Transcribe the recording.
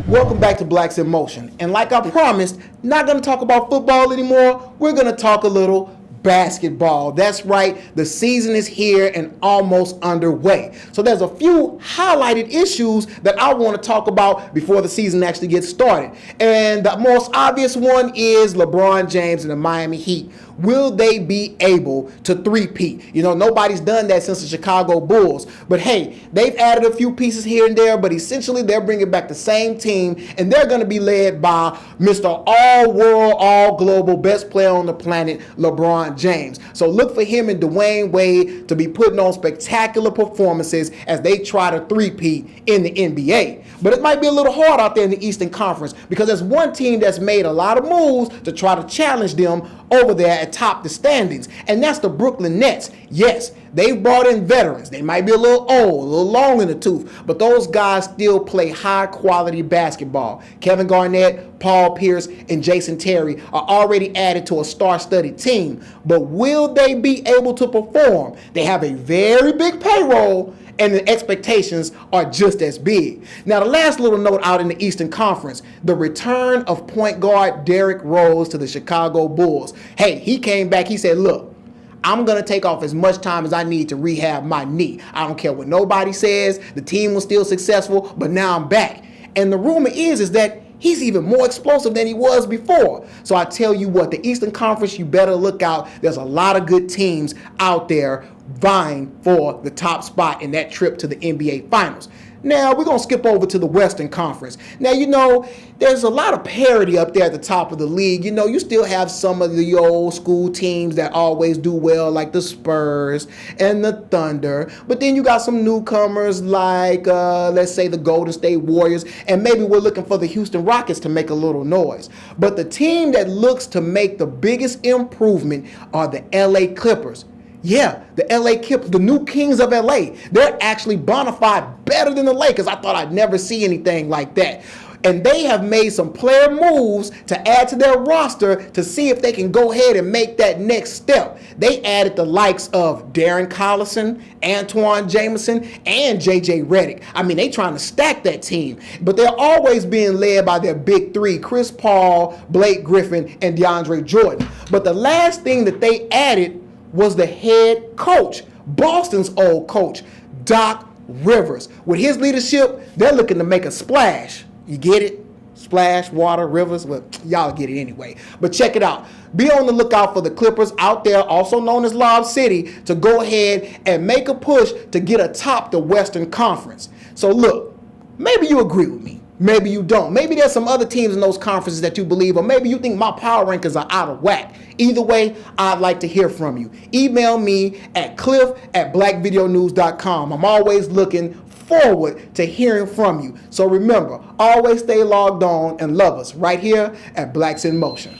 Welcome back to Blacks in Motion. And like I promised, not going to talk about football anymore. We're going to talk a little basketball. That's right, the season is here and almost underway. So there's a few highlighted issues that I want to talk about before the season actually gets started. And the most obvious one is LeBron James and the Miami Heat. Will they be able to three-peat? You know, nobody's done that since the Chicago Bulls. But hey, they've added a few pieces here and there, but essentially they're bringing back the same team, and they're going to be led by Mr. All-World, All-Global, best player on the planet, LeBron James. So look for him and Dwayne Wade to be putting on spectacular performances as they try to three-peat in the NBA. But it might be a little hard out there in the Eastern Conference because there's one team that's made a lot of moves to try to challenge them over there atop the standings, and that's the Brooklyn Nets. Yes, they've brought in veterans. They might be a little old, a little long in the tooth, but those guys still play high-quality basketball. Kevin Garnett, Paul Pierce, and Jason Terry are already added to a star-studded team, but will they be able to perform? They have a very big payroll, and the expectations are just as big. Now, the last little note out in the Eastern Conference, the return of point guard Derrick Rose to the Chicago Bulls. Hey, he came back, he said, look, I'm going to take off as much time as I need to rehab my knee. I don't care what nobody says. The team was still successful, but now I'm back. And the rumor is that he's even more explosive than he was before. So I tell you what, the Eastern Conference, you better look out. There's a lot of good teams out there vying for the top spot in that trip to the NBA Finals. Now, we're going to skip over to the Western Conference. Now, you know, there's a lot of parity up there at the top of the league. You know, you still have some of the old school teams that always do well, like the Spurs and the Thunder. But then you got some newcomers like, let's say, the Golden State Warriors. And maybe we're looking for the Houston Rockets to make a little noise. But the team that looks to make the biggest improvement are the LA Clippers. Yeah, the LA Clippers, the new kings of LA, they're actually bona fide better than the Lakers. I thought I'd never see anything like that. And they have made some player moves to add to their roster to see if they can go ahead and make that next step. They added the likes of Darren Collison, Antoine Jameson, and JJ Redick. I mean, they trying to stack that team. But they're always being led by their big three, Chris Paul, Blake Griffin, and DeAndre Jordan. But the last thing that they added was the head coach, Boston's old coach, Doc Rivers. With his leadership, they're looking to make a splash. You get it? Splash, water, rivers. Well, y'all get it anyway. But check it out. Be on the lookout for the Clippers out there, also known as Lob City, to go ahead and make a push to get atop the Western Conference. So look, maybe you agree with me. Maybe you don't. Maybe there's some other teams in those conferences that you believe, or maybe you think my power rankings are out of whack. Either way, I'd like to hear from you. Email me at cliff@blackvideonews.com. I'm always looking forward to hearing from you. So remember, always stay logged on and love us right here at Blacks in Motion.